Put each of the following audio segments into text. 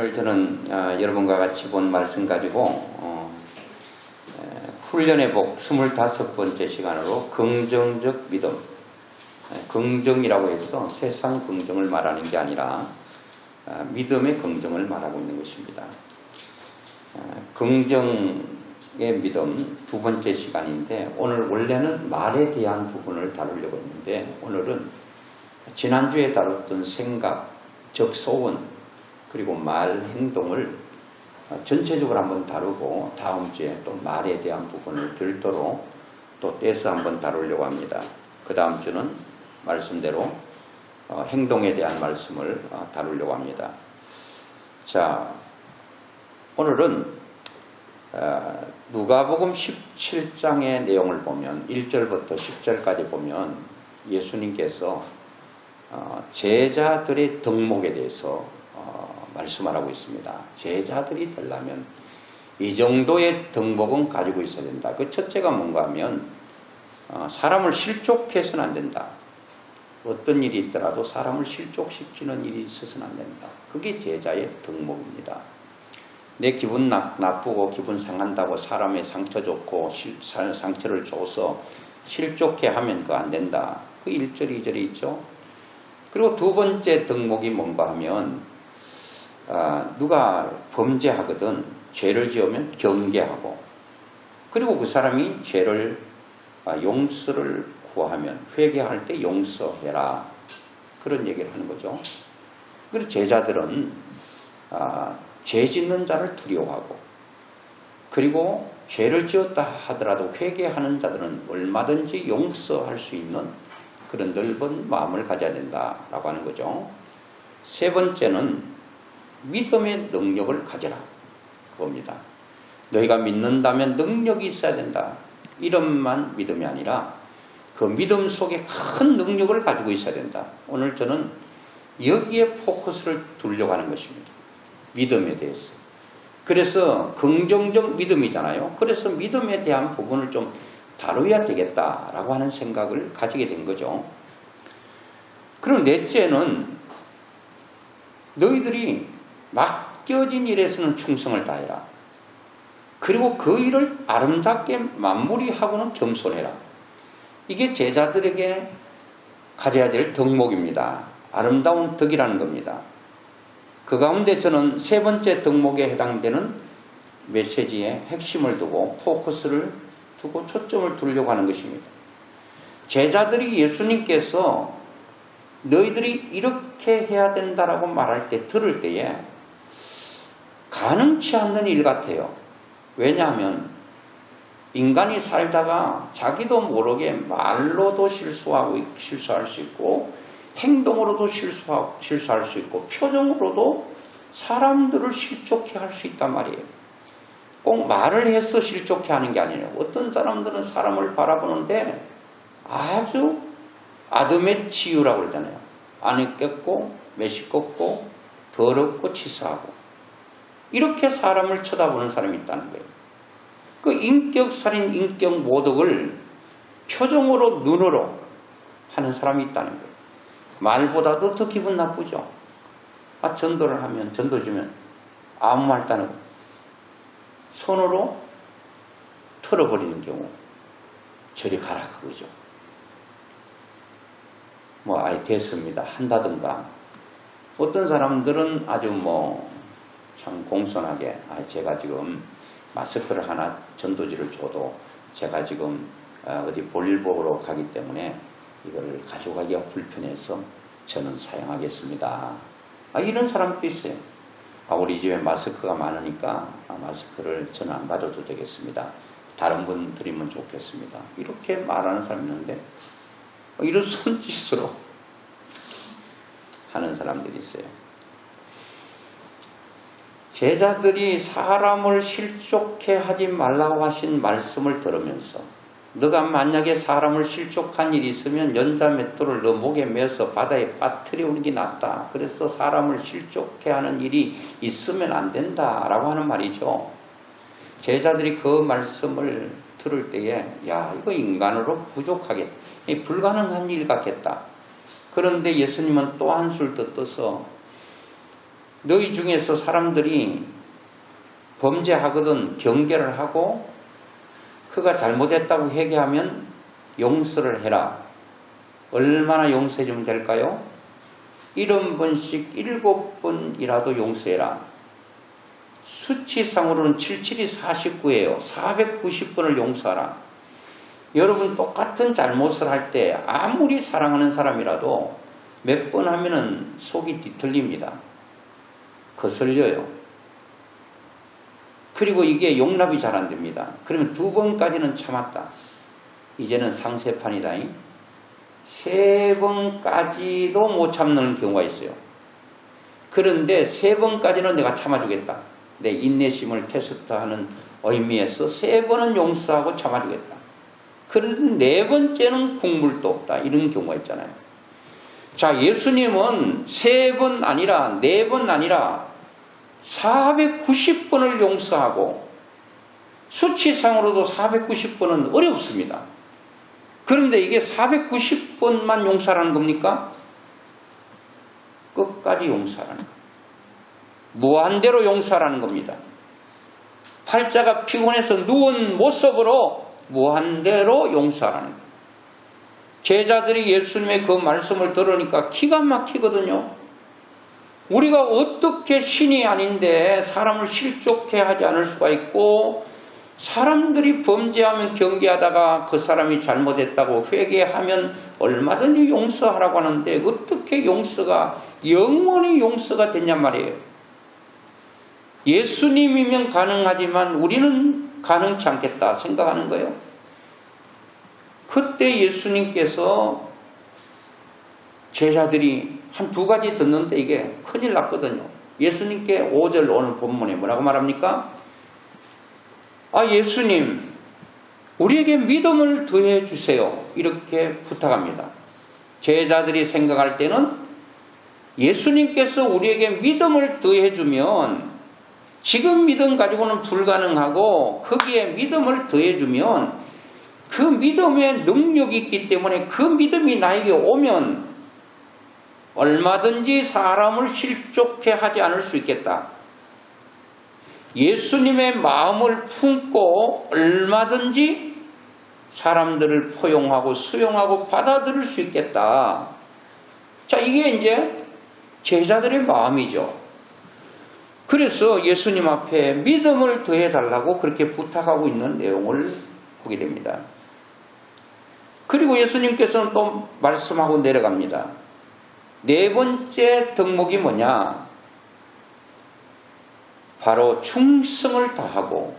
오늘 저는 여러분과 같이 본 말씀 가지고 훈련의 복 25번째 시간으로 긍정적 믿음, 긍정이라고 해서 세상 긍정을 말하는 게 아니라 믿음의 긍정을 말하고 있는 것입니다. 긍정의 믿음 두 번째 시간인데, 오늘 원래는 말에 대한 부분을 다루려고 했는데 오늘은 지난주에 다뤘던 생각, 즉 소원, 그리고 말, 행동을 전체적으로 한번 다루고 다음 주에 또 말에 대한 부분을 별도로 또 떼서 한번 다루려고 합니다. 그 다음 주는 말씀대로 행동에 대한 말씀을 다루려고 합니다. 자, 오늘은 누가복음 17장의 내용을 보면 1절부터 10절까지 보면 예수님께서 제자들의 덕목에 대해서 말씀을 하고 있습니다. 제자들이 되려면 이 정도의 덕목은 가지고 있어야 된다. 그 첫째가 뭔가 하면 사람을 실족해서는 안 된다. 어떤 일이 있더라도 사람을 실족시키는 일이 있어서는 안 된다. 그게 제자의 덕목입니다. 내 기분 나쁘고 기분 상한다고 사람의 상처 줬고 상처를 줘서 실족해 하면 그거 안 된다. 그 1절, 2절이 있죠. 그리고 두 번째 덕목이 뭔가 하면 누가 범죄하거든 죄를 지으면 경계하고, 그리고 그 사람이 죄를 용서를 구하면 회개할 때 용서해라, 그런 얘기를 하는 거죠. 그래서 제자들은 죄 짓는 자를 두려워하고, 그리고 죄를 지었다 하더라도 회개하는 자들은 얼마든지 용서할 수 있는 그런 넓은 마음을 가져야 된다라고 하는 거죠. 세 번째는 믿음의 능력을 가져라, 그겁니다. 너희가 믿는다면 능력이 있어야 된다. 이름만 믿음이 아니라 그 믿음 속에 큰 능력을 가지고 있어야 된다. 오늘 저는 여기에 포커스를 두려고 하는 것입니다. 믿음에 대해서. 그래서 긍정적 믿음이잖아요. 그래서 믿음에 대한 부분을 좀 다뤄야 되겠다라고 하는 생각을 가지게 된 거죠. 그리고 넷째는 너희들이 맡겨진 일에서는 충성을 다해라. 그리고 그 일을 아름답게 마무리하고는 겸손해라. 이게 제자들에게 가져야 될 덕목입니다. 아름다운 덕이라는 겁니다. 그 가운데 저는 세 번째 덕목에 해당되는 메시지의 핵심을 두고 포커스를 두고 초점을 두려고 하는 것입니다. 제자들이 예수님께서 너희들이 이렇게 해야 된다라고 말할 때, 들을 때에 가능치 않는 일 같아요. 왜냐하면 인간이 살다가 자기도 모르게 말로도 실수할 수 있고, 행동으로도 실수할 수 있고, 표정으로도 사람들을 실족해 할 수 있단 말이에요. 꼭 말을 해서 실족해 하는 게 아니에요. 어떤 사람들은 사람을 바라보는데 아주 아드메 치유라고 그러잖아요. 안에 깼고 메시껍고 더럽고 치사하고, 이렇게 사람을 쳐다보는 사람이 있다는 거예요. 그 인격살인, 인격 모독을 표정으로, 눈으로 하는 사람이 있다는 거예요. 말보다도 더 기분 나쁘죠. 전도를 하면, 전도 주면 아무 말도 안 하고 손으로 털어버리는 경우, 저리 가라 그거죠. 아예 됐습니다 한다든가, 어떤 사람들은 아주 참 공손하게 제가 지금 마스크를 하나 전도지를 줘도 제가 지금 어디 볼일 보러 가기 때문에 이걸 가져가기가 불편해서 저는 사용하겠습니다. 이런 사람도 있어요. 우리 집에 마스크가 많으니까 마스크를 저는 안 가져도 되겠습니다. 다른 분 드리면 좋겠습니다. 이렇게 말하는 사람이 있는데, 이런 손짓으로 하는 사람들이 있어요. 제자들이 사람을 실족해 하지 말라고 하신 말씀을 들으면서, 너가 만약에 사람을 실족한 일이 있으면 연자맷돌을 너 목에 매서 바다에 빠뜨리는 게 낫다. 그래서 사람을 실족해 하는 일이 있으면 안 된다라고 하는 말이죠. 제자들이 그 말씀을 들을 때에 이거 인간으로 부족하겠다. 불가능한 일 같겠다. 그런데 예수님은 또 한술 더 떠서 너희 중에서 사람들이 범죄하거든 경계를 하고 그가 잘못했다고 회개하면 용서를 해라. 얼마나 용서해주면 될까요? 70번씩 7번이라도 용서해라. 수치상으로는 77이 49예요. 490번을 용서하라. 여러분 똑같은 잘못을 할 때 아무리 사랑하는 사람이라도 몇 번 하면은 속이 뒤틀립니다. 거슬려요. 그리고 이게 용납이 잘 안 됩니다. 그러면 2번까지는 참았다. 이제는 상세판이다. 3번까지도 못 참는 경우가 있어요. 그런데 3번까지는 내가 참아주겠다. 내 인내심을 테스트하는 의미에서 3번은 용서하고 참아주겠다. 그런데 4번째는 국물도 없다. 이런 경우가 있잖아요. 자, 예수님은 3번 아니라 4번 아니라 490번을 용서하고 수치상으로도 490번은 어렵습니다. 그런데 이게 490번만 용서하라는 겁니까? 끝까지 용서하라는 겁니다. 무한대로 용서하라는 겁니다. 팔자가 피곤해서 누운 모습으로 무한대로 용서하라는 겁니다. 제자들이 예수님의 그 말씀을 들으니까 기가 막히거든요. 우리가 어떻게 신이 아닌데 사람을 실족해 하지 않을 수가 있고, 사람들이 범죄하면 경계하다가 그 사람이 잘못했다고 회개하면 얼마든지 용서하라고 하는데 어떻게 용서가 영원히 용서가 됐냔 말이에요. 예수님이면 가능하지만 우리는 가능치 않겠다 생각하는 거예요. 그때 예수님께서 제자들이 한 2가지 듣는데 이게 큰일 났거든요. 예수님께 5절 오늘 본문에 뭐라고 말합니까? 예수님, 우리에게 믿음을 더해 주세요. 이렇게 부탁합니다. 제자들이 생각할 때는 예수님께서 우리에게 믿음을 더해 주면, 지금 믿음 가지고는 불가능하고 거기에 믿음을 더해 주면 그 믿음에 능력이 있기 때문에 그 믿음이 나에게 오면 얼마든지 사람을 실족해 하지 않을 수 있겠다. 예수님의 마음을 품고 얼마든지 사람들을 포용하고 수용하고 받아들일 수 있겠다. 자, 이게 이제 제자들의 마음이죠. 그래서 예수님 앞에 믿음을 더해달라고 그렇게 부탁하고 있는 내용을 보게 됩니다. 그리고 예수님께서는 또 말씀하고 내려갑니다. 4번째 덕목이 뭐냐? 바로 충성을 다하고,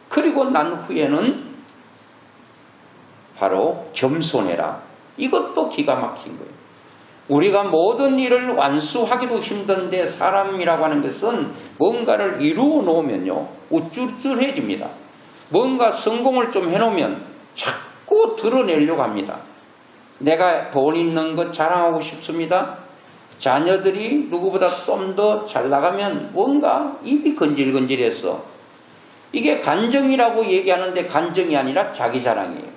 그리고 난 후에는 바로 겸손해라. 이것도 기가 막힌 거예요. 우리가 모든 일을 완수하기도 힘든데 사람이라고 하는 것은 뭔가를 이루어 놓으면요 우쭐쭈해집니다. 뭔가 성공을 좀 해놓으면 자꾸 드러내려고 합니다. 내가 돈 있는 것 자랑하고 싶습니다. 자녀들이 누구보다 좀 더 잘 나가면 뭔가 입이 건질건질해서, 이게 간정이라고 얘기하는데 간정이 아니라 자기 자랑이에요.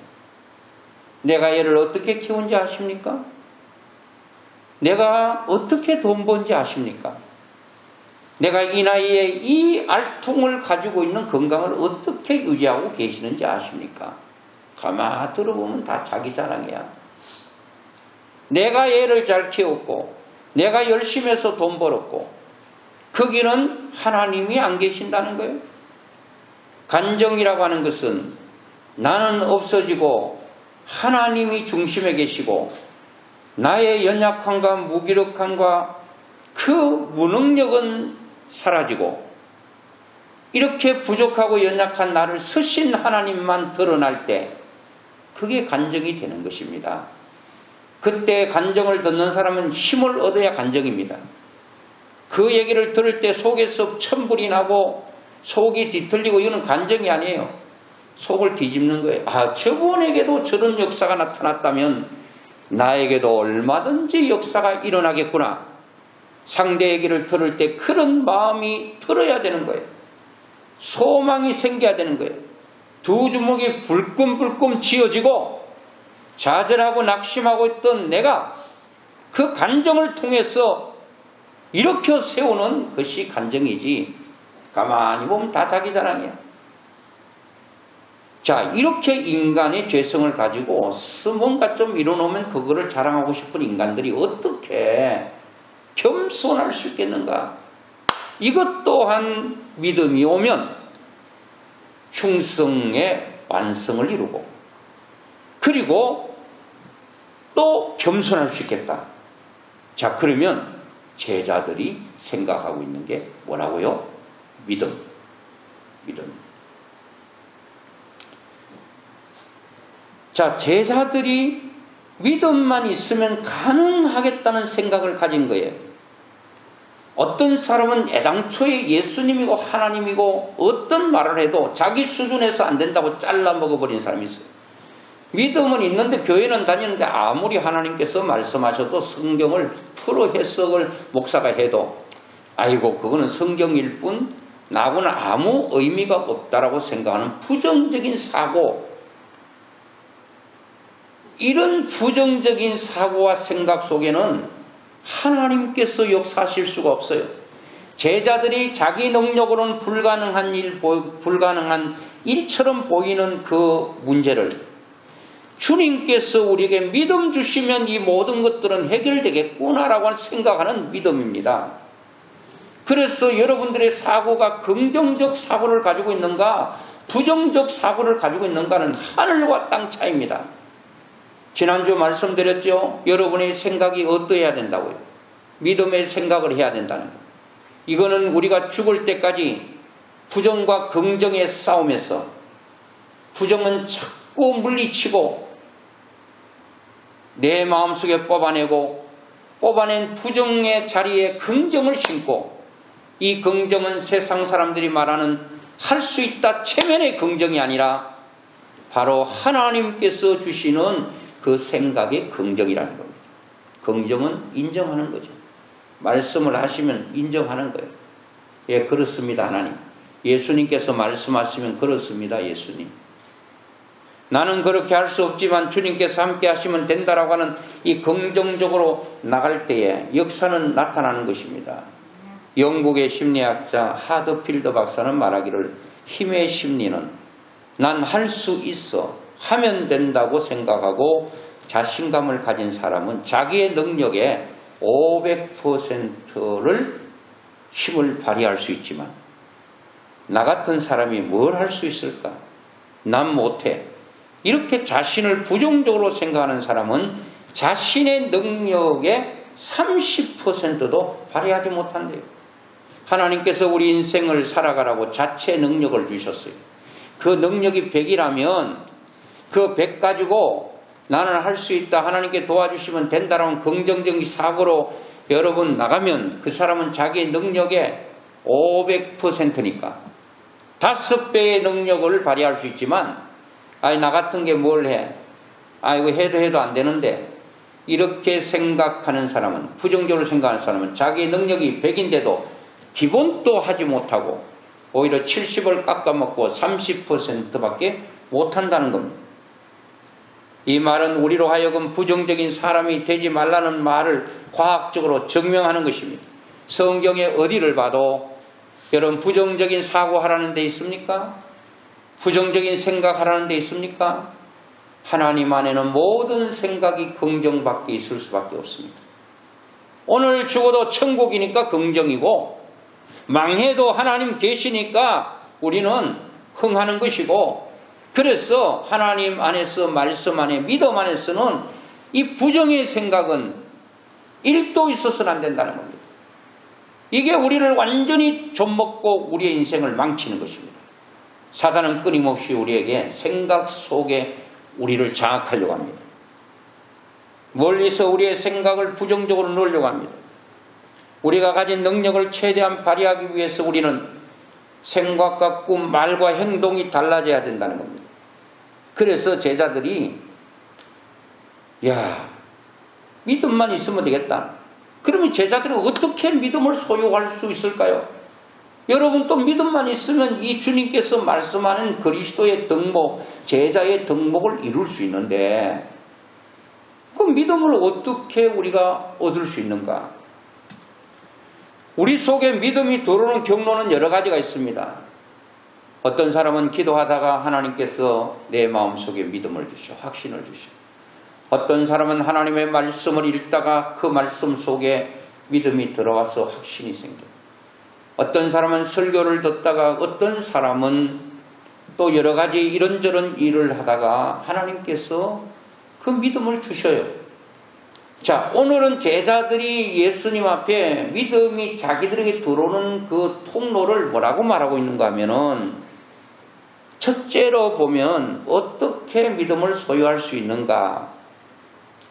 내가 얘를 어떻게 키운지 아십니까? 내가 어떻게 돈 번지 아십니까? 내가 이 나이에 이 알통을 가지고 있는 건강을 어떻게 유지하고 계시는지 아십니까? 가만 들어보면 다 자기 자랑이야. 내가 얘를 잘 키웠고 내가 열심히 해서 돈 벌었고, 거기는 하나님이 안 계신다는 거예요. 간정이라고 하는 것은 나는 없어지고 하나님이 중심에 계시고 나의 연약함과 무기력함과 그 무능력은 사라지고, 이렇게 부족하고 연약한 나를 쓰신 하나님만 드러날 때 그게 간정이 되는 것입니다. 그때 간정을 듣는 사람은 힘을 얻어야 간정입니다. 그 얘기를 들을 때 속에서 천불이 나고 속이 뒤틀리고, 이거는 간정이 아니에요. 속을 뒤집는 거예요. 저분에게도 저런 역사가 나타났다면 나에게도 얼마든지 역사가 일어나겠구나. 상대 얘기를 들을 때 그런 마음이 들어야 되는 거예요. 소망이 생겨야 되는 거예요. 2 주먹이 불끈불끈 쥐어지고 좌절하고 낙심하고 있던 내가 그 간정을 통해서 일으켜 세우는 것이 간정이지 가만히 보면 다 자기 자랑이야. 자, 이렇게 인간의 죄성을 가지고 뭔가 좀 이뤄놓으면 그거를 자랑하고 싶은 인간들이 어떻게 겸손할 수 있겠는가? 이것 또한 믿음이 오면 충성의 완성을 이루고 그리고 또 겸손할 수 있겠다. 자, 그러면 제자들이 생각하고 있는 게 뭐라고요? 믿음. 자, 제자들이 믿음만 있으면 가능하겠다는 생각을 가진 거예요. 어떤 사람은 애당초에 예수님이고 하나님이고 어떤 말을 해도 자기 수준에서 안 된다고 잘라 먹어버린 사람이 있어요. 믿음은 있는데 교회는 다니는데 아무리 하나님께서 말씀하셔도 성경을 풀어 해석을 목사가 해도 아이고 그거는 성경일 뿐 나하고는 아무 의미가 없다라고 생각하는 부정적인 사고, 이런 부정적인 사고와 생각 속에는 하나님께서 역사하실 수가 없어요. 제자들이 자기 능력으로는 불가능한 일처럼 보이는 그 문제를 주님께서 우리에게 믿음 주시면 이 모든 것들은 해결되겠구나라고 생각하는 믿음입니다. 그래서 여러분들의 사고가 긍정적 사고를 가지고 있는가 부정적 사고를 가지고 있는가는 하늘과 땅 차이입니다. 지난주 말씀드렸죠. 여러분의 생각이 어떠해야 된다고요. 믿음의 생각을 해야 된다는 거예요. 이거는 우리가 죽을 때까지 부정과 긍정의 싸움에서 부정은 자꾸 물리치고 내 마음속에 뽑아낸 부정의 자리에 긍정을 심고, 이 긍정은 세상 사람들이 말하는 할 수 있다 체면의 긍정이 아니라 바로 하나님께서 주시는 그 생각의 긍정이라는 겁니다. 긍정은 인정하는 거죠. 말씀을 하시면 인정하는 거예요. 예, 그렇습니다 하나님. 예수님께서 말씀하시면 그렇습니다 예수님. 나는 그렇게 할 수 없지만 주님께서 함께 하시면 된다라고 하는 이 긍정적으로 나갈 때에 역사는 나타나는 것입니다. 영국의 심리학자 하드필드 박사는 말하기를 힘의 심리는 난 할 수 있어 하면 된다고 생각하고 자신감을 가진 사람은 자기의 능력의 500%를 힘을 발휘할 수 있지만 나 같은 사람이 뭘 할 수 있을까? 난 못해. 이렇게 자신을 부정적으로 생각하는 사람은 자신의 능력의 30%도 발휘하지 못한대요. 하나님께서 우리 인생을 살아가라고 자체 능력을 주셨어요. 그 능력이 100이라면 그 100 가지고 나는 할 수 있다, 하나님께 도와주시면 된다라는 긍정적인 사고로 여러분 나가면 그 사람은 자기의 능력의 500%니까 5배의 능력을 발휘할 수 있지만 아이 나 같은 게 뭘 해? 이거 해도 안 되는데, 이렇게 생각하는 사람은, 부정적으로 생각하는 사람은 자기의 능력이 100인데도 기본도 하지 못하고 오히려 70을 깎아먹고 30%밖에 못한다는 겁니다. 이 말은 우리로 하여금 부정적인 사람이 되지 말라는 말을 과학적으로 증명하는 것입니다. 성경에 어디를 봐도 여러분 부정적인 사고하라는 데 있습니까? 부정적인 생각하라는 데 있습니까? 하나님 안에는 모든 생각이 긍정밖에 있을 수밖에 없습니다. 오늘 죽어도 천국이니까 긍정이고, 망해도 하나님 계시니까 우리는 흥하는 것이고, 그래서 하나님 안에서, 말씀 안에, 믿음 안에서는 이 부정의 생각은 1도 있어서는 안 된다는 겁니다. 이게 우리를 완전히 좀먹고 우리의 인생을 망치는 것입니다. 사단은 끊임없이 우리에게 생각 속에 우리를 장악하려고 합니다. 멀리서 우리의 생각을 부정적으로 넣으려고 합니다. 우리가 가진 능력을 최대한 발휘하기 위해서 우리는 생각과 꿈, 말과 행동이 달라져야 된다는 겁니다. 그래서 제자들이 믿음만 있으면 되겠다. 그러면 제자들이 어떻게 믿음을 소유할 수 있을까요? 여러분 또 믿음만 있으면 이 주님께서 말씀하는 그리스도의 덕목, 제자의 덕목을 이룰 수 있는데 그 믿음을 어떻게 우리가 얻을 수 있는가? 우리 속에 믿음이 들어오는 경로는 여러 가지가 있습니다. 어떤 사람은 기도하다가 하나님께서 내 마음속에 믿음을 주셔, 확신을 주셔. 어떤 사람은 하나님의 말씀을 읽다가 그 말씀 속에 믿음이 들어와서 확신이 생겨. 어떤 사람은 설교를 듣다가 어떤 사람은 또 여러 가지 이런저런 일을 하다가 하나님께서 그 믿음을 주셔요. 자, 오늘은 제자들이 예수님 앞에 믿음이 자기들에게 들어오는 그 통로를 뭐라고 말하고 있는가 하면은, 첫째로 보면 어떻게 믿음을 소유할 수 있는가,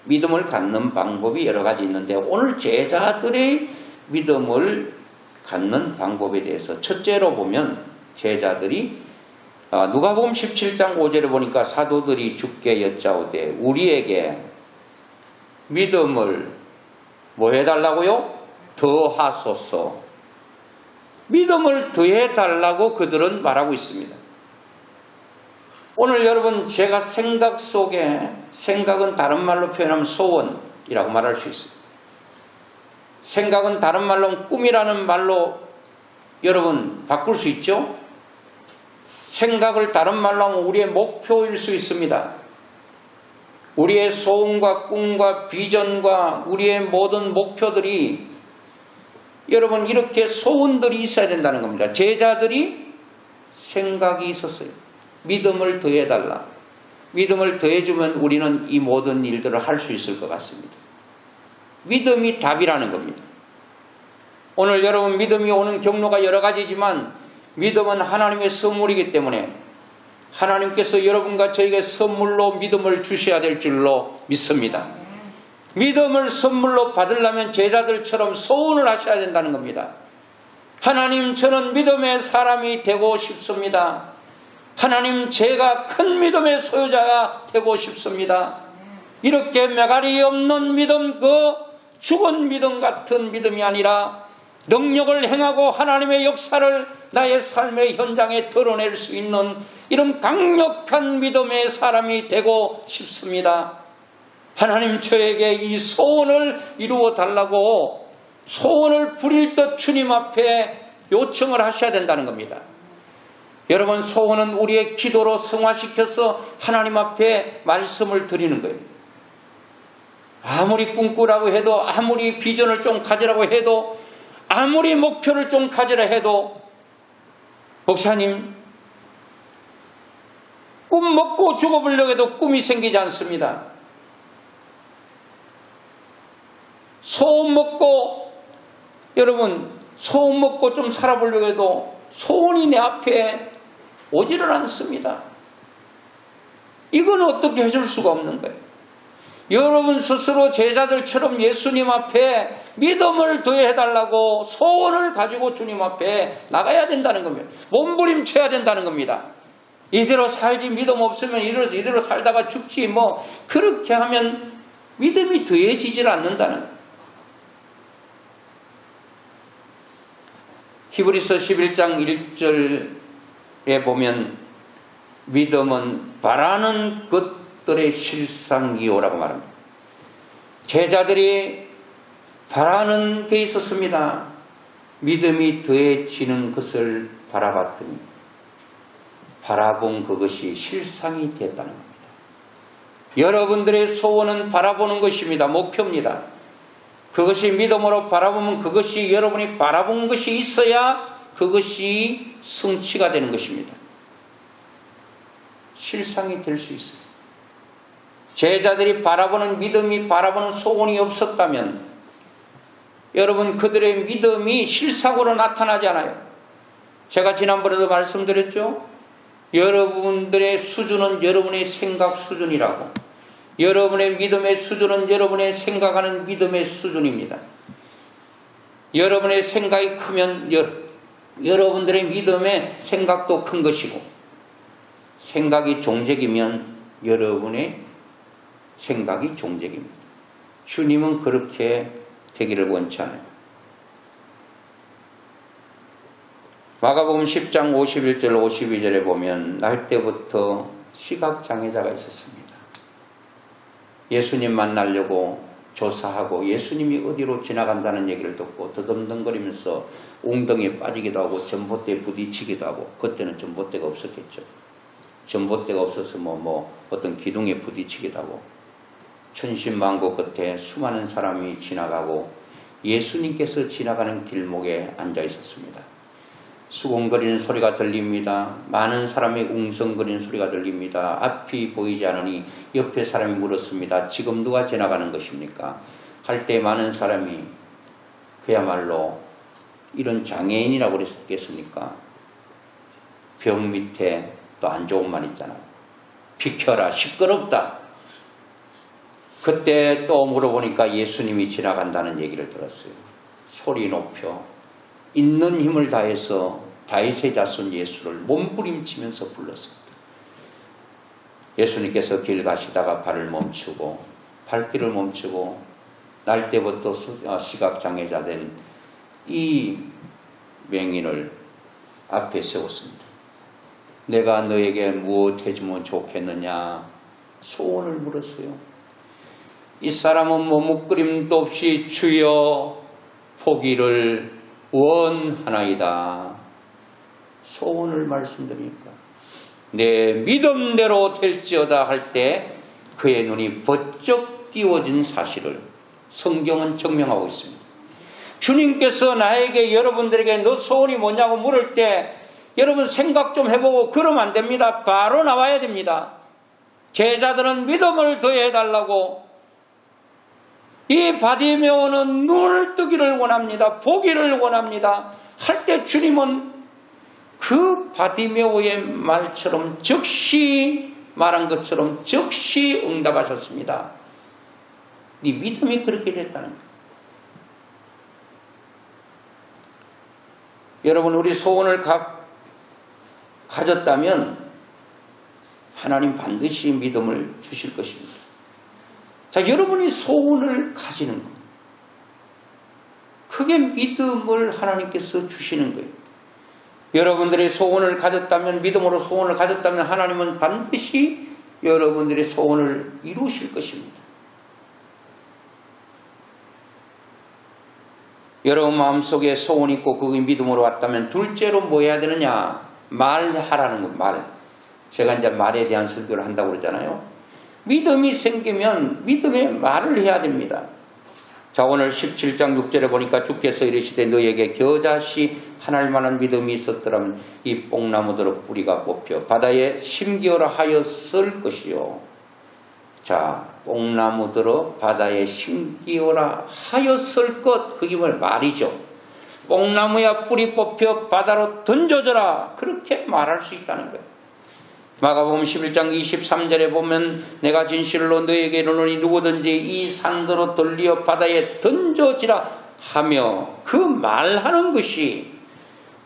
믿음을 갖는 방법이 여러 가지 있는데, 오늘 제자들의 믿음을 갖는 방법에 대해서 첫째로 보면 제자들이 누가복음 17장 5절에 보니까 사도들이 주께 여짜오되 우리에게 믿음을 뭐 해달라고요? 더하소서. 믿음을 더해달라고 그들은 말하고 있습니다. 오늘 여러분, 제가 생각 속에, 생각은 다른 말로 표현하면 소원이라고 말할 수 있어요. 생각은 다른 말로 꿈이라는 말로 여러분 바꿀 수 있죠? 생각을 다른 말로 하면 우리의 목표일 수 있습니다. 우리의 소원과 꿈과 비전과 우리의 모든 목표들이, 여러분, 이렇게 소원들이 있어야 된다는 겁니다. 제자들이 생각이 있었어요. 믿음을 더해달라. 믿음을 더해주면 우리는 이 모든 일들을 할 수 있을 것 같습니다. 믿음이 답이라는 겁니다. 오늘 여러분, 믿음이 오는 경로가 여러 가지지만 믿음은 하나님의 선물이기 때문에 하나님께서 여러분과 저에게 선물로 믿음을 주셔야 될 줄로 믿습니다. 믿음을 선물로 받으려면 제자들처럼 소원을 하셔야 된다는 겁니다. 하나님, 저는 믿음의 사람이 되고 싶습니다. 하나님, 제가 큰 믿음의 소유자가 되고 싶습니다. 이렇게 매갈이 없는 믿음, 그 죽은 믿음 같은 믿음이 아니라 능력을 행하고 하나님의 역사를 나의 삶의 현장에 드러낼 수 있는 이런 강력한 믿음의 사람이 되고 싶습니다. 하나님, 저에게 이 소원을 이루어 달라고 소원을 부릴 듯 주님 앞에 요청을 하셔야 된다는 겁니다. 여러분, 소원은 우리의 기도로 승화시켜서 하나님 앞에 말씀을 드리는 거예요. 아무리 꿈꾸라고 해도, 아무리 비전을 좀 가지라고 해도, 아무리 목표를 좀 가지라 해도, 목사님, 꿈 먹고 죽어보려고 해도 꿈이 생기지 않습니다. 소원 먹고, 여러분, 소원 먹고 좀 살아보려고 해도 소원이 내 앞에 오지를 않습니다. 이건 어떻게 해줄 수가 없는 거예요. 여러분 스스로 제자들처럼 예수님 앞에 믿음을 더해달라고 소원을 가지고 주님 앞에 나가야 된다는 겁니다. 몸부림쳐야 된다는 겁니다. 이대로 살지, 믿음 없으면 이대로 살다가 죽지, 뭐 그렇게 하면 믿음이 더해지질 않는다는 거예요. 히브리서 11장 1절에 보면 믿음은 바라는 것들의 실상이요라고 말합니다. 제자들이 바라는 게 있었습니다. 믿음이 더해지는 것을 바라봤더니 바라본 그것이 실상이 됐다는 겁니다. 여러분들의 소원은 바라보는 것입니다. 목표입니다. 그것이 믿음으로 바라보면 그것이 여러분이 바라본 것이 있어야 그것이 성취가 되는 것입니다. 실상이 될 수 있어요. 제자들이 바라보는 믿음이, 바라보는 소원이 없었다면 여러분, 그들의 믿음이 실상으로 나타나지 않아요. 제가 지난번에도 말씀드렸죠. 여러분들의 수준은 여러분의 생각 수준이라고. 여러분의 믿음의 수준은 여러분의 생각하는 믿음의 수준입니다. 여러분의 생각이 크면 여러분들의 믿음의 생각도 큰 것이고, 생각이 종색이면 여러분의 생각이 종색입니다. 주님은 그렇게 되기를 원치 않아요. 마가복음 10장 51절 52절에 보면 날 때부터 시각장애자가 있었습니다. 예수님 만나려고 조사하고 예수님이 어디로 지나간다는 얘기를 듣고 더듬덩거리면서 웅덩이에 빠지기도 하고 전봇대에 부딪히기도 하고, 그때는 전봇대가 없었겠죠. 전봇대가 없어서 어떤 기둥에 부딪히기도 하고, 천신만고 끝에 수많은 사람이 지나가고 예수님께서 지나가는 길목에 앉아 있었습니다. 수군거리는 소리가 들립니다. 많은 사람이 웅성거리는 소리가 들립니다. 앞이 보이지 않으니 옆에 사람이 물었습니다. 지금 누가 지나가는 것입니까? 할 때 많은 사람이 그야말로 이런 장애인이라고 그랬겠습니까? 벽 밑에 또 안 좋은 말 있잖아요. 비켜라, 시끄럽다. 그때 또 물어보니까 예수님이 지나간다는 얘기를 들었어요. 소리 높여 있는 힘을 다해서 다윗의 자손 예수를 몸부림치면서 불렀습니다. 예수님께서 길 가시다가 발을 멈추고, 발길을 멈추고 날 때부터 시각장애자 된 이 맹인을 앞에 세웠습니다. 내가 너에게 무엇 해주면 좋겠느냐 소원을 물었어요. 이 사람은 머뭇거림도 없이 주여 포기를 원하나이다. 소원을 말씀드리니까 내 믿음대로 될지어다 할 때 그의 눈이 번쩍 띄워진 사실을 성경은 증명하고 있습니다. 주님께서 나에게 여러분들에게 너 소원이 뭐냐고 물을 때 여러분 생각 좀 해보고 그러면 안 됩니다. 바로 나와야 됩니다. 제자들은 믿음을 더해달라고, 이 바디메오는 눈을 뜨기를 원합니다. 보기를 원합니다. 할 때 주님은 그 바디메오의 말처럼 즉시 말한 것처럼 즉시 응답하셨습니다. 네 믿음이 그렇게 됐다는 거예요. 여러분, 우리 소원을 가졌다면 하나님 반드시 믿음을 주실 것입니다. 자, 여러분이 소원을 가지는 것, 그게 믿음을 하나님께서 주시는 거예요. 여러분들이 소원을 가졌다면, 믿음으로 소원을 가졌다면 하나님은 반드시 여러분들의 소원을 이루실 것입니다. 여러분 마음속에 소원이 있고 그게 믿음으로 왔다면 둘째로 뭐 해야 되느냐? 말하라는 것, 말. 제가 이제 말에 대한 설교를 한다고 그러잖아요. 믿음이 생기면 믿음의 말을 해야 됩니다. 자, 오늘 17장 6절에 보니까 주께서 이르시되 너에게 겨자씨 하나님 만한 믿음이 있었더라면 이 뽕나무대로 뿌리가 뽑혀 바다에 심기어라 하였을 것이요. 자, 뽕나무대로 바다에 심기어라 하였을 것, 그게 말이죠. 뽕나무야 뿌리 뽑혀 바다로 던져져라, 그렇게 말할 수 있다는 거예요. 마가복음 11장 23절에 보면 내가 진실로 너에게 이르노니 누구든지 이 산더러 돌리어 바다에 던져지라 하며, 그 말하는 것이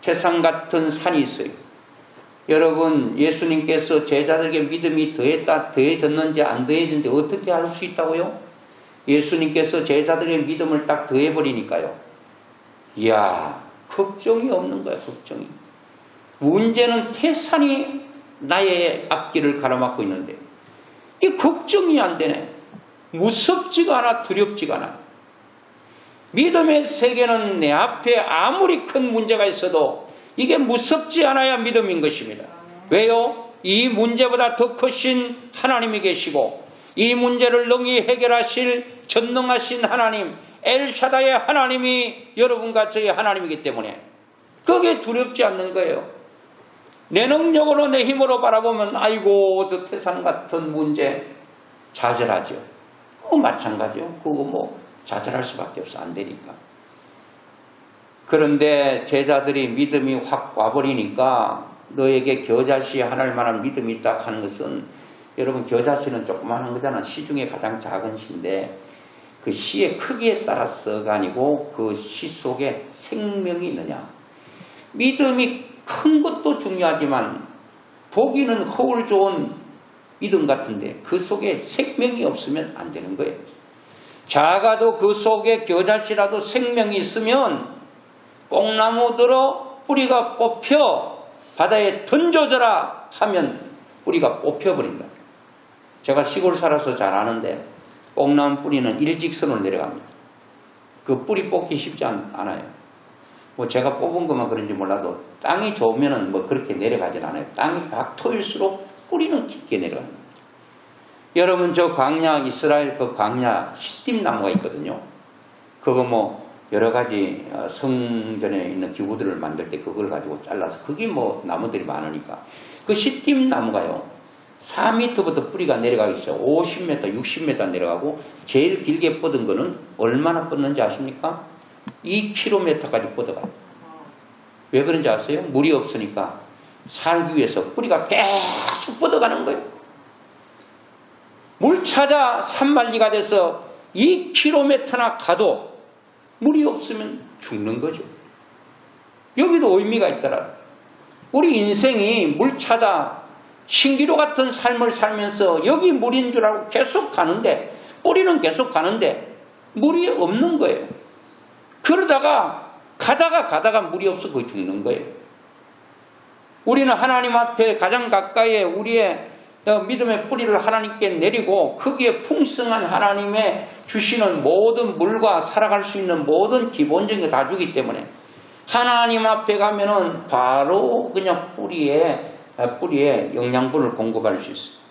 태산 같은 산이 있어요. 여러분, 예수님께서 제자들에게 믿음이 더해졌는지 안 더해졌는지 어떻게 알 수 있다고요? 예수님께서 제자들의 믿음을 딱 더해버리니까요. 이야, 걱정이 없는 거야, 걱정이. 문제는 태산이 나의 앞길을 가로막고 있는데 이 걱정이 안 되네. 무섭지가 않아, 두렵지가 않아. 믿음의 세계는 내 앞에 아무리 큰 문제가 있어도 이게 무섭지 않아야 믿음인 것입니다. 왜요? 이 문제보다 더 크신 하나님이 계시고 이 문제를 능히 해결하실 전능하신 하나님, 엘샤다의 하나님이 여러분과 저의 하나님이기 때문에 그게 두렵지 않는 거예요. 내 능력으로 내 힘으로 바라보면 아이고 저 태산 같은 문제 좌절하죠. 그거 마찬가지요. 그거 좌절할 수밖에 없어. 안 되니까. 그런데 제자들이 믿음이 확 와버리니까 너에게 겨자씨 하나님 만한 믿음이 있다 하는 것은, 여러분 겨자씨는 조그마한 거잖아. 씨 중에 가장 작은 씨인데 그 씨의 크기에 따라서가 아니고 그 씨 속에 생명이 있느냐. 믿음이 큰 것도 중요하지만 보기는 허울 좋은 믿음 같은데 그 속에 생명이 없으면 안 되는 거예요. 작아도 그 속에 겨자씨라도 생명이 있으면 뽕나무 들어 뿌리가 뽑혀 바다에 던져져라 하면 뿌리가 뽑혀버린다. 제가 시골 살아서 잘 아는데 뽕나무 뿌리는 일직선으로 내려갑니다. 그 뿌리 뽑기 쉽지 않아요. 뭐 제가 뽑은 것만 그런지 몰라도 땅이 좋으면은 뭐 그렇게 내려가진 않아요. 땅이 박토일수록 뿌리는 깊게 내려갑니다. 여러분 저 광야 이스라엘 그 광야 시딤나무가 있거든요. 그거 뭐 여러 가지 성전에 있는 기구들을 만들 때 그걸 가지고 잘라서 그게 뭐 나무들이 많으니까 그 시딤나무가요 4m부터 뿌리가 내려가기 시작 50m, 60m 내려가고 제일 길게 뻗은 거는 얼마나 뻗는지 아십니까? 2km까지 뻗어가요. 왜 그런지 아세요? 물이 없으니까 살기 위해서 뿌리가 계속 뻗어가는 거예요. 물 찾아 산만리가 돼서 2km나 가도 물이 없으면 죽는 거죠. 여기도 의미가 있더라. 우리 인생이 물 찾아 신기루 같은 삶을 살면서 여기 물인 줄 알고 계속 가는데 뿌리는 계속 가는데 물이 없는 거예요. 그러다가 가다가 물이 없어 거의 죽는 거예요. 우리는 하나님 앞에 가장 가까이에 우리의 믿음의 뿌리를 하나님께 내리고 거기에 풍성한 하나님의 주시는 모든 물과 살아갈 수 있는 모든 기본적인 거 다 주기 때문에 하나님 앞에 가면은 바로 그냥 뿌리에 영양분을 공급할 수 있어요.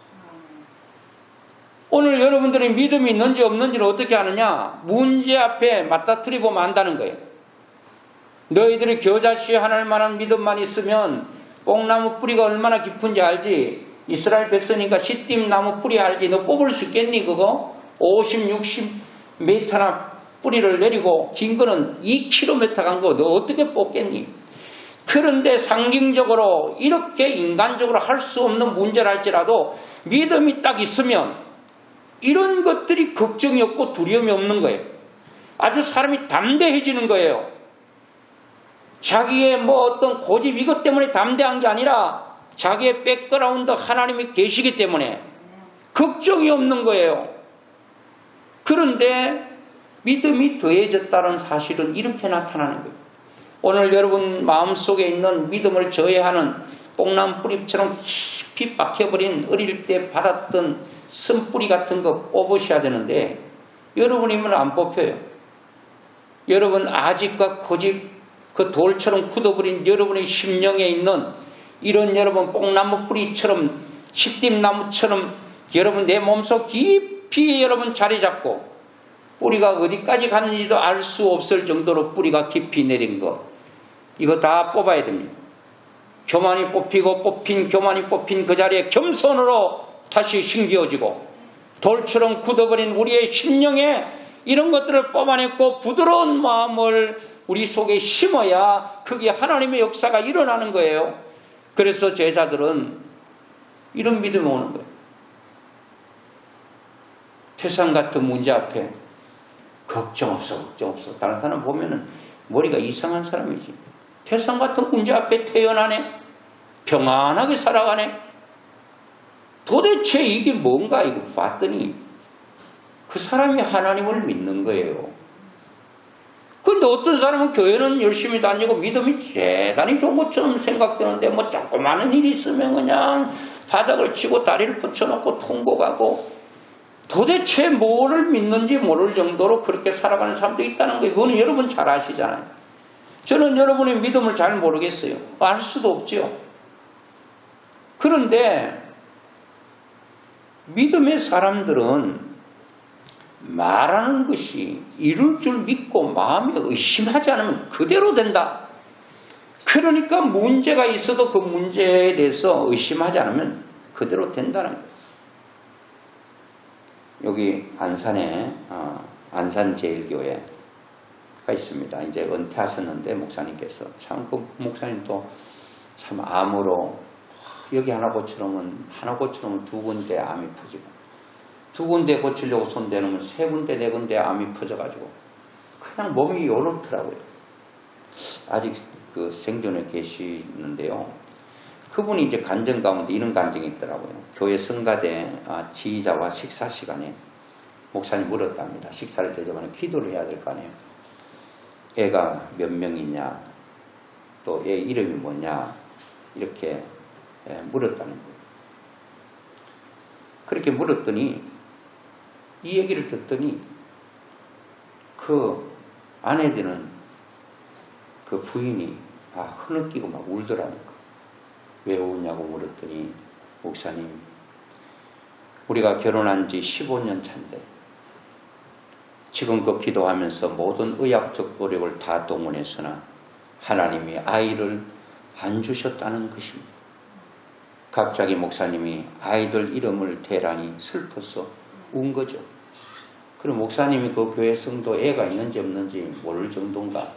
오늘 여러분들이 믿음이 있는지 없는지를 어떻게 아느냐? 문제 앞에 맞닥뜨려 보면 안다는 거예요. 너희들이 겨자씨에 하늘 만한 믿음만 있으면 뽕나무 뿌리가 얼마나 깊은지 알지? 이스라엘 백성이니까 시딤나무 뿌리 알지? 너 뽑을 수 있겠니 그거? 50, 60m나 뿌리를 내리고 긴 거는 2km 간 거 너 어떻게 뽑겠니? 그런데 상징적으로 이렇게 인간적으로 할 수 없는 문제랄지라도 믿음이 딱 있으면 이런 것들이 걱정이 없고 두려움이 없는 거예요. 아주 사람이 담대해지는 거예요. 자기의 뭐 어떤 고집 이것 때문에 담대한 게 아니라 자기의 백그라운드 하나님이 계시기 때문에 걱정이 없는 거예요. 그런데 믿음이 더해졌다는 사실은 이렇게 나타나는 거예요. 오늘 여러분 마음속에 있는 믿음을 저해하는 뽕나무 뿌리처럼 깊이 박혀버린 어릴 때 받았던 쓴뿌리 같은 거 뽑으셔야 되는데 여러분이면 안 뽑혀요. 여러분 아집과 고집 그 돌처럼 굳어버린 여러분의 심령에 있는 이런 여러분 뽕나무 뿌리처럼 시딤나무처럼 여러분 내 몸속 깊이 여러분 자리 잡고 뿌리가 어디까지 가는지도 알 수 없을 정도로 뿌리가 깊이 내린 거 이거 다 뽑아야 됩니다. 교만이 뽑히고 교만이 뽑힌 그 자리에 겸손으로 다시 심겨지고 돌처럼 굳어버린 우리의 심령에 이런 것들을 뽑아냈고 부드러운 마음을 우리 속에 심어야 그게 하나님의 역사가 일어나는 거예요. 그래서 제자들은 이런 믿음이 오는 거예요. 태산 같은 문제 앞에 걱정 없어. 다른 사람 보면은 머리가 이상한 사람이지. 태산 같은 문제 앞에 태어나네. 평안하게 살아가네. 도대체 이게 뭔가 이거 봤더니 그 사람이 하나님을 믿는 거예요. 그런데 어떤 사람은 교회는 열심히 다니고 믿음이 대단히 좋은 것처럼 생각되는데 뭐 조그마한 일이 있으면 그냥 바닥을 치고 다리를 붙여놓고 통곡하고 도대체 뭐를 믿는지 모를 정도로 그렇게 살아가는 사람도 있다는 거예요. 그거는 여러분 잘 아시잖아요. 저는 여러분의 믿음을 잘 모르겠어요. 알 수도 없죠. 그런데 믿음의 사람들은 말하는 것이 이룰 줄 믿고 마음에 의심하지 않으면 그대로 된다. 그러니까 문제가 있어도 그 문제에 대해서 의심하지 않으면 그대로 된다는 거예요. 여기 안산에 안산제일교회가 있습니다. 이제 은퇴하셨는데 목사님께서 참 그 목사님도 참 암으로 여기 하나고처럼은 두 군데 암이 퍼지고 두 군데 고치려고 손 대놓으면 세 군데 네 군데 암이 퍼져가지고 그냥 몸이 요렇더라고요. 아직 그 생존에 계시는데요. 그분이 이제 간증 가운데 이런 간증이 있더라고요. 교회 성가대 지휘자와 식사 시간에 목사님 물었답니다. 식사를 대접하는 기도를 해야 될 거 아니에요. 애가 몇 명이냐, 또 애 이름이 뭐냐 이렇게 물었다는 거예요. 그렇게 물었더니 이 얘기를 듣더니 그 아내들은 그 부인이 흐느끼고 막 울더라니까. 왜 우냐고 물었더니 목사님, 우리가 결혼한 지 15년 차인데 지금껏 기도하면서 모든 의학적 노력을 다 동원했으나 하나님이 아이를 안 주셨다는 것입니다. 갑자기 목사님이 아이들 이름을 대라니 슬퍼서 운 거죠. 그럼 목사님이 그 교회 성도 애가 있는지 없는지 모를 정도인가?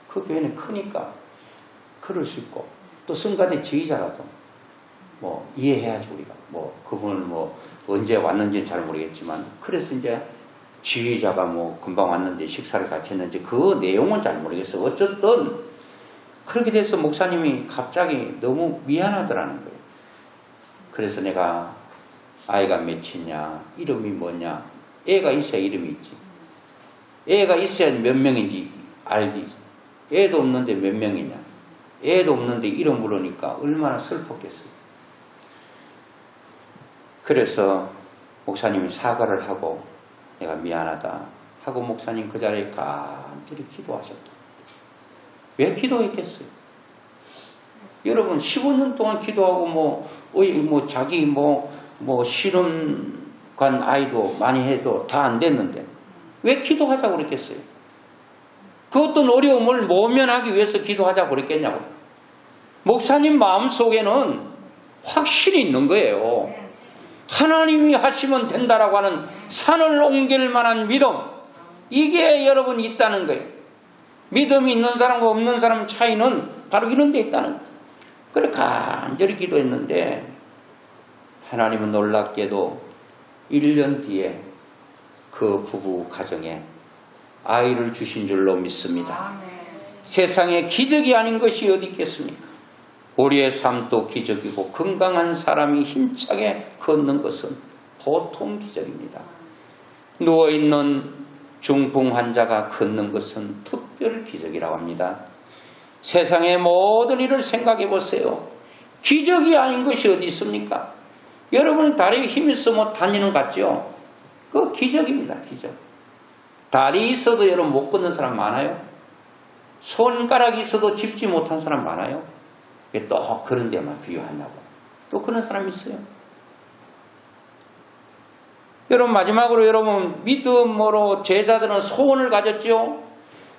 그 교회는 크니까 그럴 수 있고, 또 성가대 지휘자라도 뭐 이해해야지 우리가. 뭐 그분은 뭐 언제 왔는지는 잘 모르겠지만, 그래서 이제 지휘자가 뭐 금방 왔는데 식사를 같이 했는지 그 내용은 잘 모르겠어. 어쨌든 그렇게 돼서 목사님이 갑자기 너무 미안하더라는 거예요. 그래서 내가 아이가 몇이냐, 이름이 뭐냐, 애가 있어야 이름이 있지. 애가 있어야 몇 명인지 알지. 애도 없는데 몇 명이냐. 애도 없는데 이름 물으니까 얼마나 슬펐겠어요. 그래서 목사님이 사과를 하고 내가 미안하다 하고 목사님 그 자리에 간절히 기도하셨다. 왜 기도했겠어요? 여러분 15년 동안 기도하고 자기 신혼관 아이도 많이 해도 다 안 됐는데 왜 기도하자고 그랬겠어요? 그 어떤 어려움을 모면하기 위해서 기도하자고 그랬겠냐고. 목사님 마음속에는 확신이 있는 거예요. 하나님이 하시면 된다라고 하는 산을 옮길 만한 믿음, 이게 여러분 있다는 거예요. 믿음이 있는 사람과 없는 사람 차이는 바로 이런 데 있다는 거예요. 그래 간절히 기도했는데 하나님은 놀랍게도 1년 뒤에 그 부부 가정에 아이를 주신 줄로 믿습니다. 세상에 기적이 아닌 것이 어디 있겠습니까? 우리의 삶도 기적이고 건강한 사람이 힘차게 걷는 것은 보통 기적입니다. 누워있는 중풍 환자가 걷는 것은 특별 기적이라고 합니다. 세상의 모든 일을 생각해 보세요. 기적이 아닌 것이 어디 있습니까? 여러분 다리에 힘이 있으면 다니는 것 같죠? 그거 기적입니다. 기적. 다리 있어도 여러분 못 걷는 사람 많아요? 손가락이 있어도 짚지 못한 사람 많아요? 또 그런 데만 비유하냐고. 또 그런 사람 있어요. 여러분 마지막으로 여러분 믿음으로 제자들은 소원을 가졌죠.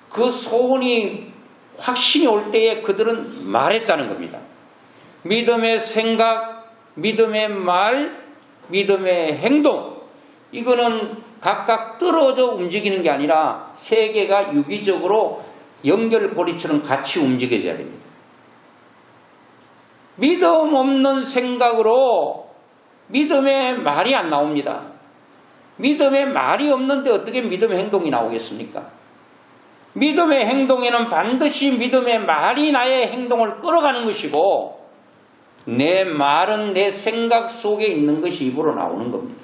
그 소원이 확신이 올 때에 그들은 말했다는 겁니다. 믿음의 생각, 믿음의 말, 믿음의 행동, 이거는 각각 떨어져 움직이는 게 아니라 세 개가 유기적으로 연결고리처럼 같이 움직여져야 됩니다. 믿음 없는 생각으로 믿음의 말이 안 나옵니다. 믿음의 말이 없는데 어떻게 믿음의 행동이 나오겠습니까? 믿음의 행동에는 반드시 믿음의 말이 나의 행동을 끌어가는 것이고, 내 말은 내 생각 속에 있는 것이 입으로 나오는 겁니다.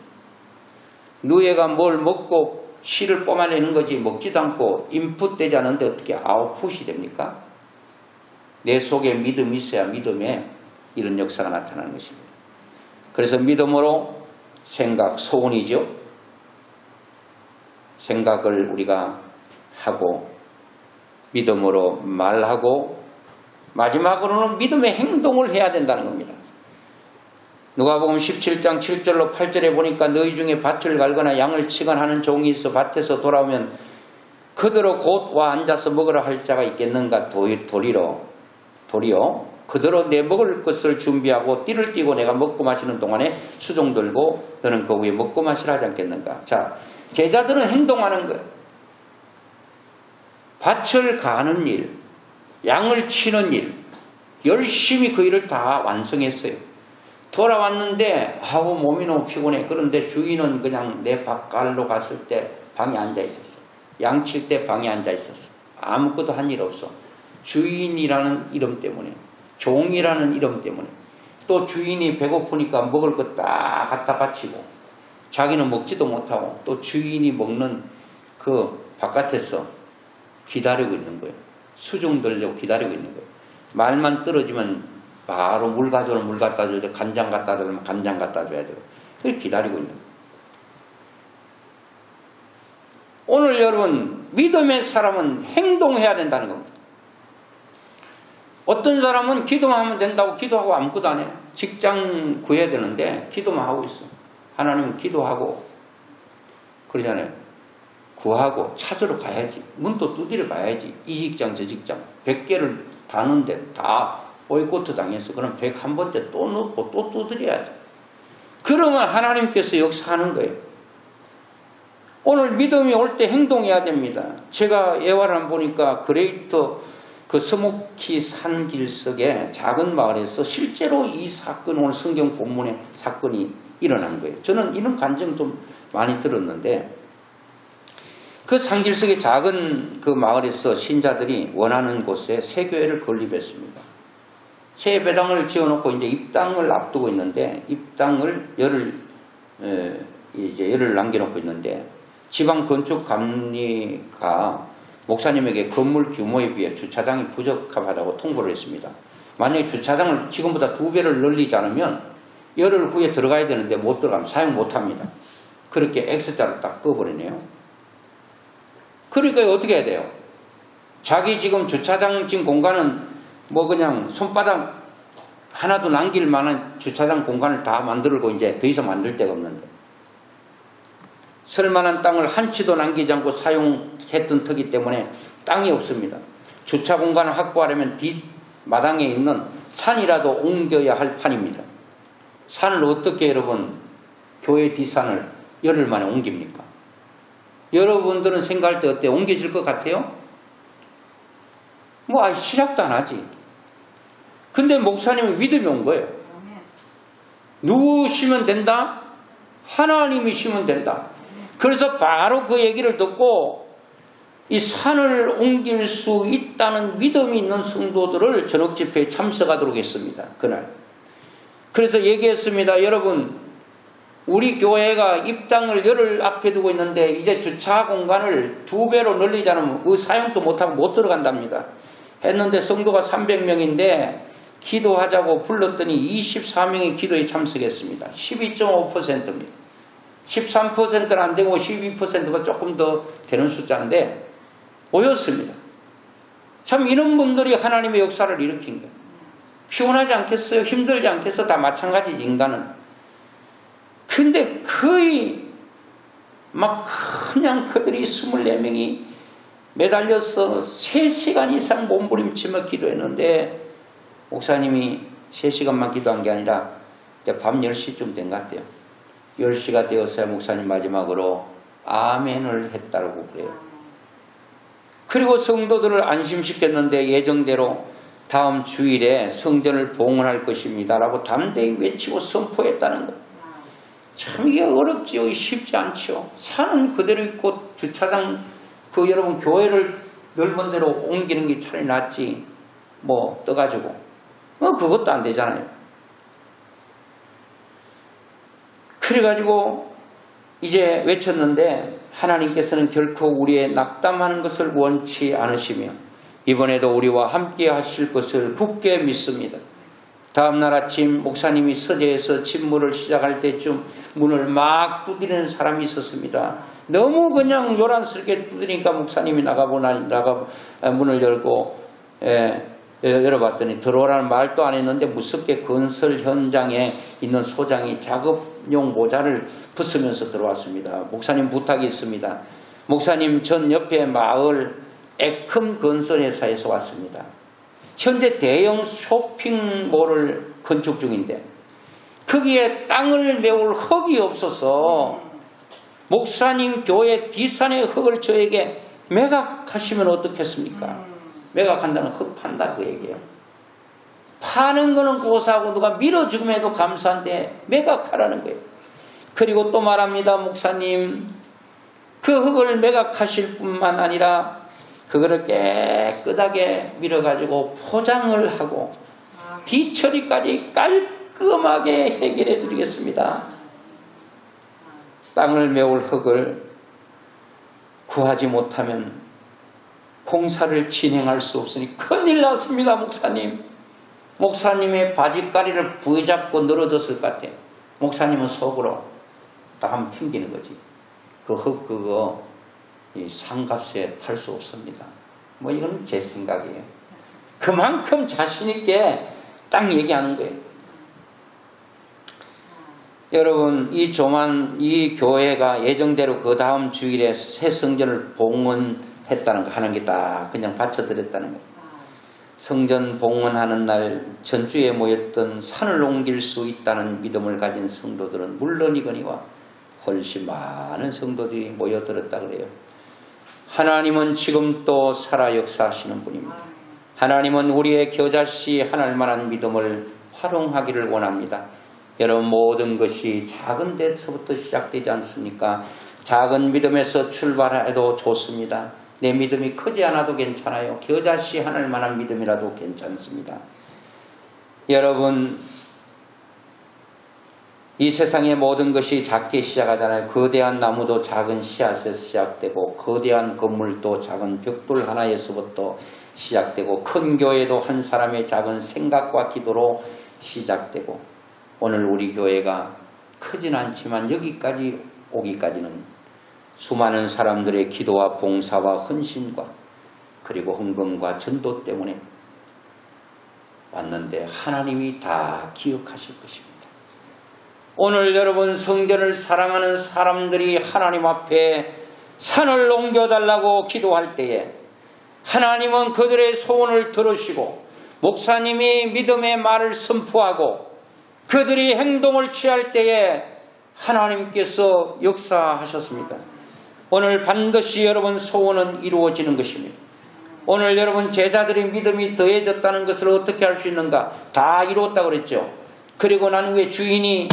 누에가 뭘 먹고 씨를 뿜어내는 거지 먹지도 않고 인풋되지 않는데 어떻게 아웃풋이 됩니까? 내 속에 믿음이 있어야 믿음에 이런 역사가 나타나는 것입니다. 그래서 믿음으로 생각, 소원이죠. 생각을 우리가 하고 믿음으로 말하고 마지막으로는 믿음의 행동을 해야 된다는 겁니다. 누가복음 17장 7절로 8절에 보니까 너희 중에 밭을 갈거나 양을 치거나 하는 종이 있어 밭에서 돌아오면 그대로 곧 와 앉아서 먹으라 할 자가 있겠는가. 도리어 그대로 내 먹을 것을 준비하고 띠를 띠고 내가 먹고 마시는 동안에 수종 들고 너는 그 위에 먹고 마시라 하지 않겠는가. 자, 제자들은 행동하는 거예요. 밭을 가는 일, 양을 치는 일, 열심히 그 일을 다 완성했어요. 돌아왔는데 몸이 너무 피곤해. 그런데 주인은 그냥 내 밭갈로 갔을 때 방에 앉아 있었어. 양 칠 때 방에 앉아 있었어. 아무것도 한 일 없어. 주인이라는 이름 때문에, 종이라는 이름 때문에, 또 주인이 배고프니까 먹을 것 다 갖다 바치고 자기는 먹지도 못하고 또 주인이 먹는 그 바깥에서 기다리고 있는 거예요. 수종 들려고 기다리고 있는 거예요. 말만 떨어지면 바로 물 가져오면 물 갖다 줘야 돼. 간장 갖다 주면 간장 갖다 줘야 돼요. 그걸 기다리고 있는 거예요. 오늘 여러분 믿음의 사람은 행동해야 된다는 겁니다. 어떤 사람은 기도만 하면 된다고 기도하고 아무것도 안 해요. 직장 구해야 되는데 기도만 하고 있어. 하나님은 기도하고 그러잖아요. 구하고 찾으러 가야지. 문도 두드려 봐야지. 이 직장 저 직장 100개를 다는데 다 보이콧 당했어. 그럼 101번째 또 넣고 또 두드려야지. 그러면 하나님께서 역사하는 거예요. 오늘 믿음이 올 때 행동해야 됩니다. 제가 예화를 보니까 그레이터 그 스모키 산길석의 작은 마을에서 실제로 이 사건, 오늘 성경 본문의 사건이 일어난 거예요. 저는 이런 감정 좀 많이 들었는데 그 산길석의 작은 그 마을에서 신자들이 원하는 곳에 새 교회를 건립했습니다. 새 배당을 지어놓고 이제 입당을 앞두고 있는데 입당을 열흘 남겨놓고 있는데 지방 건축감리가 목사님에게 건물 규모에 비해 주차장이 부적합하다고 통보를 했습니다. 만약에 주차장을 지금보다 2배를 늘리지 않으면 열흘 후에 들어가야 되는데 못 들어가면 사용 못합니다. 그렇게 X자를 딱 꺼버리네요. 그러니까 어떻게 해야 돼요? 자기 지금 주차장 지금 공간은 뭐 그냥 손바닥 하나도 남길 만한 주차장 공간을 다 만들고 이제 더 이상 만들 데가 없는데 쓸만한 땅을 한 치도 남기지 않고 사용했던 터기 때문에 땅이 없습니다. 주차 공간을 확보하려면 뒷마당에 있는 산이라도 옮겨야 할 판입니다. 산을 어떻게 여러분 교회 뒷산을 열흘 만에 옮깁니까? 여러분들은 생각할 때 어때요? 옮겨질 것 같아요? 뭐 시작도 안 하지. 근데 목사님은 믿음이 온 거예요. 누구시면 된다? 하나님이시면 된다. 그래서 바로 그 얘기를 듣고 이 산을 옮길 수 있다는 믿음이 있는 성도들을 저녁 집회에 참석하도록 했습니다. 그날. 그래서 얘기했습니다. 여러분, 우리 교회가 입당을 열흘 앞에 두고 있는데 이제 주차 공간을 2배로 늘리지 않으면 그 사용도 못하고 못 들어간답니다. 했는데 성도가 300명인데 기도하자고 불렀더니 24명이 기도에 참석했습니다. 12.5%입니다. 13%는 안 되고 12%가 조금 더 되는 숫자인데 모였습니다. 참 이런 분들이 하나님의 역사를 일으킨 거예요. 피곤하지 않겠어요? 힘들지 않겠어요? 다 마찬가지지 인간은. 근데 거의 막 그냥 그들이 24명이 매달려서 3시간 이상 몸부림치며 기도했는데 목사님이 3시간만 기도한 게 아니라 밤 10시쯤 된 것 같아요. 10시가 되었어야 목사님 마지막으로 아멘을 했다고 그래요. 그리고 성도들을 안심시켰는데 예정대로 다음 주일에 성전을 봉헌할 것입니다 라고 담대히 외치고 선포했다는 것. 참 이게 어렵지요. 쉽지 않죠. 산은 그대로 있고 주차장 그 여러분 교회를 넓은 데로 옮기는 게 차라리 낫지 뭐 떠가지고 그것도 안 되잖아요. 그래가지고 이제 외쳤는데 하나님께서는 결코 우리의 낙담하는 것을 원치 않으시며 이번에도 우리와 함께 하실 것을 굳게 믿습니다. 다음날 아침 목사님이 서재에서 집무를 시작할 때쯤 문을 막 두드리는 사람이 있었습니다. 너무 그냥 요란스럽게 두드리니까 목사님이 문을 열고 열어봤더니 들어오라는 말도 안 했는데 무섭게 건설 현장에 있는 소장이 작업용 모자를 벗으면서 들어왔습니다. 목사님 부탁이 있습니다. 목사님 전 옆에 마을 에컴 건설회사에서 왔습니다. 현재 대형 쇼핑몰을 건축 중인데 거기에 땅을 메울 흙이 없어서 목사님 교회 뒷산의 흙을 저에게 매각하시면 어떻겠습니까? 매각한다는 흙 판다 그 얘기예요. 파는 거는 고사하고 누가 밀어주면 감사한데 매각하라는 거예요. 그리고 또 말합니다. 목사님 그 흙을 매각하실 뿐만 아니라 그거를 깨끗하게 밀어가지고 포장을 하고 뒤처리까지 깔끔하게 해결해 드리겠습니다. 땅을 메울 흙을 구하지 못하면 공사를 진행할 수 없으니 큰일 났습니다. 목사님. 목사님의 바지가리를 부여잡고 늘어졌을 것 같아요. 목사님은 속으로 딱 한번 튕기는 거지. 그 흙 그거 이 상값에 팔 수 없습니다. 뭐 이건 제 생각이에요. 그만큼 자신 있게 딱 얘기하는 거예요. 여러분, 이 교회가 예정대로 그 다음 주일에 새 성전을 봉헌했다는 거, 하는 게 딱 그냥 바쳐드렸다는 거예요. 성전 봉헌하는 날 전주에 모였던 산을 옮길 수 있다는 믿음을 가진 성도들은 물론이거니와 훨씬 많은 성도들이 모여들었다 그래요. 하나님은 지금 또 살아 역사하시는 분입니다. 하나님은 우리의 겨자씨 하나일 만한 믿음을 활용하기를 원합니다. 여러분, 모든 것이 작은 데서부터 시작되지 않습니까? 작은 믿음에서 출발해도 좋습니다. 내 믿음이 크지 않아도 괜찮아요. 겨자씨 하나일 만한 믿음이라도 괜찮습니다. 여러분, 이 세상의 모든 것이 작게 시작하잖아요. 거대한 나무도 작은 씨앗에서 시작되고, 거대한 건물도 작은 벽돌 하나에서부터 시작되고, 큰 교회도 한 사람의 작은 생각과 기도로 시작되고, 오늘 우리 교회가 크진 않지만 여기까지 오기까지는 수많은 사람들의 기도와 봉사와 헌신과 그리고 헌금과 전도 때문에 왔는데 하나님이 다 기억하실 것입니다. 오늘 여러분, 성전을 사랑하는 사람들이 하나님 앞에 산을 옮겨달라고 기도할 때에 하나님은 그들의 소원을 들으시고, 목사님이 믿음의 말을 선포하고 그들이 행동을 취할 때에 하나님께서 역사하셨습니다. 오늘 반드시 여러분 소원은 이루어지는 것입니다. 오늘 여러분 제자들이 믿음이 더해졌다는 것을 어떻게 할 수 있는가? 다 이루었다고 그랬죠. 그리고 난 후에 주인이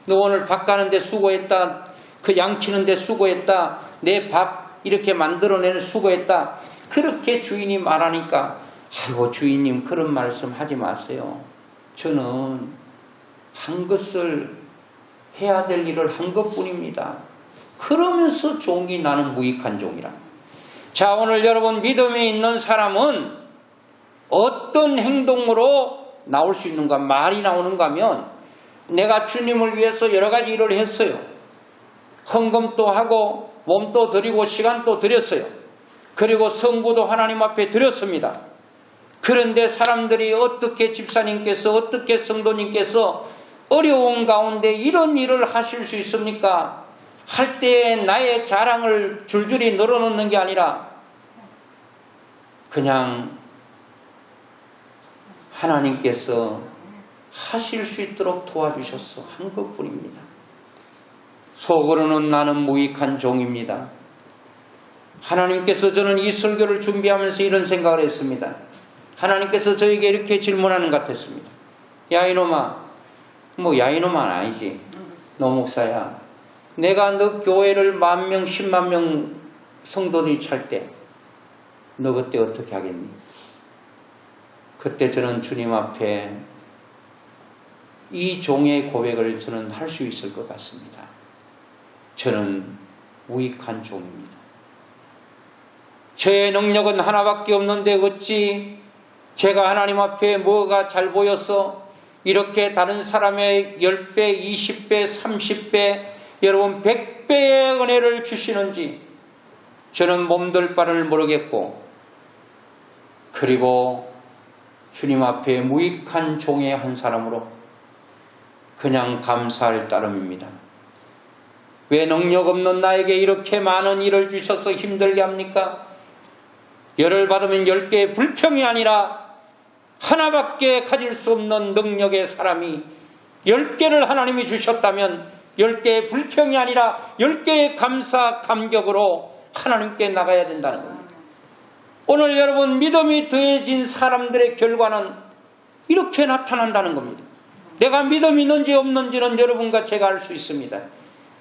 너 오늘 밥 가는데 수고했다. 그 양치는데 수고했다. 내 밥 이렇게 만들어내는 수고했다. 그렇게 주인이 말하니까 아이고 주인님 그런 말씀 하지 마세요. 저는 한 것을 해야 될 일을 한 것뿐입니다. 그러면서 종이 나는 무익한 종이라. 자, 오늘 여러분 믿음이 있는 사람은 어떤 행동으로 나올 수 있는가? 말이 나오는가 하면 내가 주님을 위해서 여러 가지 일을 했어요. 헌금도 하고 몸도 드리고 시간도 드렸어요. 그리고 성부도 하나님 앞에 드렸습니다. 그런데 사람들이 어떻게 집사님께서 어떻게 성도님께서 어려운 가운데 이런 일을 하실 수 있습니까? 할 때 나의 자랑을 줄줄이 늘어놓는 게 아니라 그냥 하나님께서 하실 수 있도록 도와주셔서 한 것뿐입니다. 속으로는 나는 무익한 종입니다. 하나님께서 저는 이 설교를 준비하면서 이런 생각을 했습니다. 하나님께서 저에게 이렇게 질문하는 것 같았습니다. 야 이놈아, 뭐 야 이놈아 아니지. 너 목사야. 내가 너 교회를 10,000명 10만 명 성도들이 찰 때 너 그때 어떻게 하겠니? 그때 저는 주님 앞에 이 종의 고백을 저는 할 수 있을 것 같습니다. 저는 무익한 종입니다. 저의 능력은 하나밖에 없는데 어찌 제가 하나님 앞에 뭐가 잘 보여서 이렇게 다른 사람의 10배, 20배, 30배, 여러분 100배의 은혜를 주시는지 저는 몸둘 바를 모르겠고, 그리고 주님 앞에 무익한 종의 한 사람으로 그냥 감사할 따름입니다. 왜 능력 없는 나에게 이렇게 많은 일을 주셔서 힘들게 합니까? 열을 받으면 10개의 불평이 아니라 하나밖에 가질 수 없는 능력의 사람이 10개를 하나님이 주셨다면 10개의 불평이 아니라 10개의 감사 감격으로 하나님께 나가야 된다는 겁니다. 오늘 여러분 믿음이 더해진 사람들의 결과는 이렇게 나타난다는 겁니다. 내가 믿음이 있는지 없는지는 여러분과 제가 알 수 있습니다.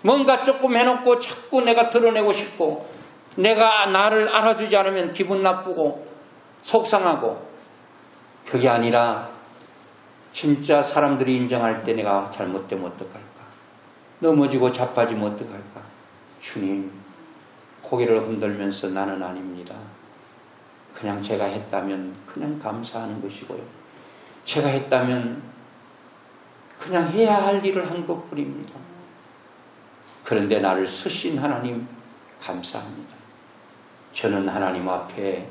뭔가 조금 해놓고 자꾸 내가 드러내고 싶고 내가 나를 알아주지 않으면 기분 나쁘고 속상하고, 그게 아니라 진짜 사람들이 인정할 때 내가 잘못되면 어떡할까? 넘어지고 자빠지면 어떡할까? 주님, 고개를 흔들면서 나는 아닙니다. 그냥 제가 했다면 그냥 감사하는 것이고요. 제가 했다면 그냥 해야 할 일을 한 것뿐입니다. 그런데 나를 쓰신 하나님 감사합니다. 저는 하나님 앞에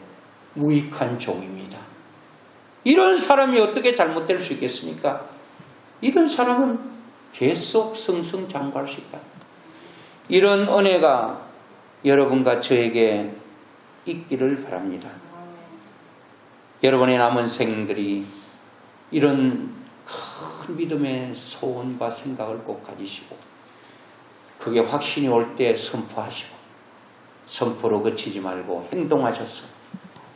무익한 종입니다. 이런 사람이 어떻게 잘못될 수 있겠습니까? 이런 사람은 계속 승승장구할 수 있다. 이런 은혜가 여러분과 저에게 있기를 바랍니다. 여러분의 남은 생들이 이런 큰 믿음의 소원과 생각을 꼭 가지시고 그게 확신이 올 때 선포하시고 선포로 그치지 말고 행동하셔서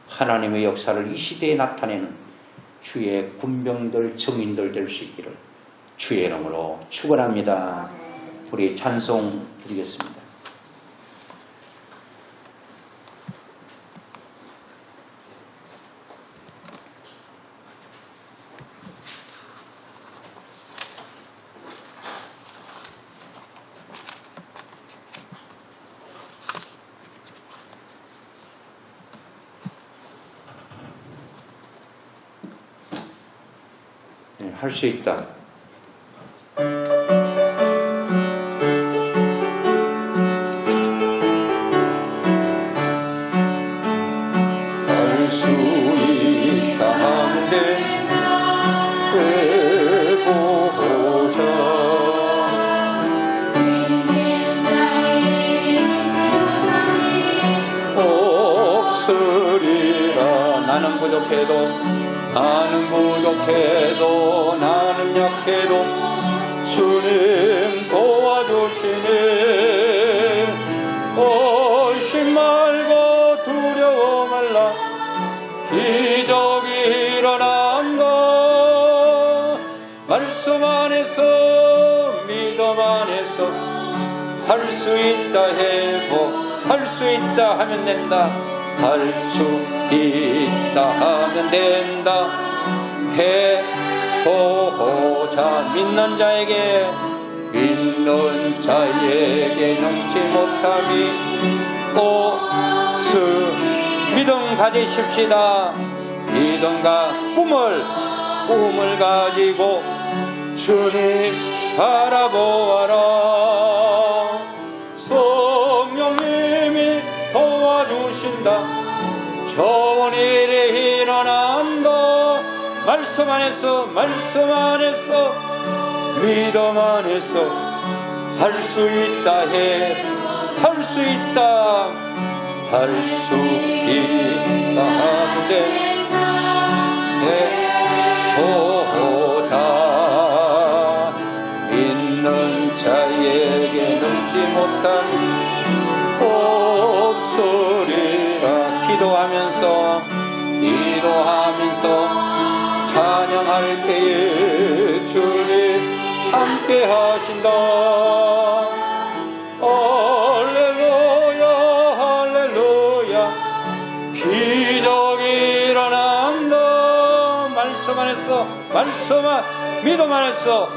하나님의 역사를 이 시대에 나타내는 주의 군병들, 정인들 될 수 있기를 주의 이름으로 축원합니다. 우리 찬송 드리겠습니다. 할 수 있다. 할 수 있다 하는데 해보자. 없으리라. 나는 부족해도 나는 약해도 주님 도와주시네. 의심 말고 두려워 말라. 기적이 일어난다. 말씀 안에서 믿음 안에서 할 수 있다 할 수 있다 하면 된다. 할 수 있다 하면 된다. 해보자. 믿는 자에게 넘지 못함이 없으. 믿음 가지십시다. 믿음과 꿈을 가지고 주님 바라보아라. 성령님이 도와주신다. 좋은 일이 일어난다. 말씀 안에서 믿음 안에서 할 수 있다 할 수 있다 하는데 해보자. 믿는 자에게 넘지 못함이 없으리라. 기도하면서 찬양할 때에 주님 함께 하신다. 할렐루야 기적이 일어난다. 믿음 안에서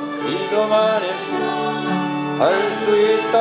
할 수 있다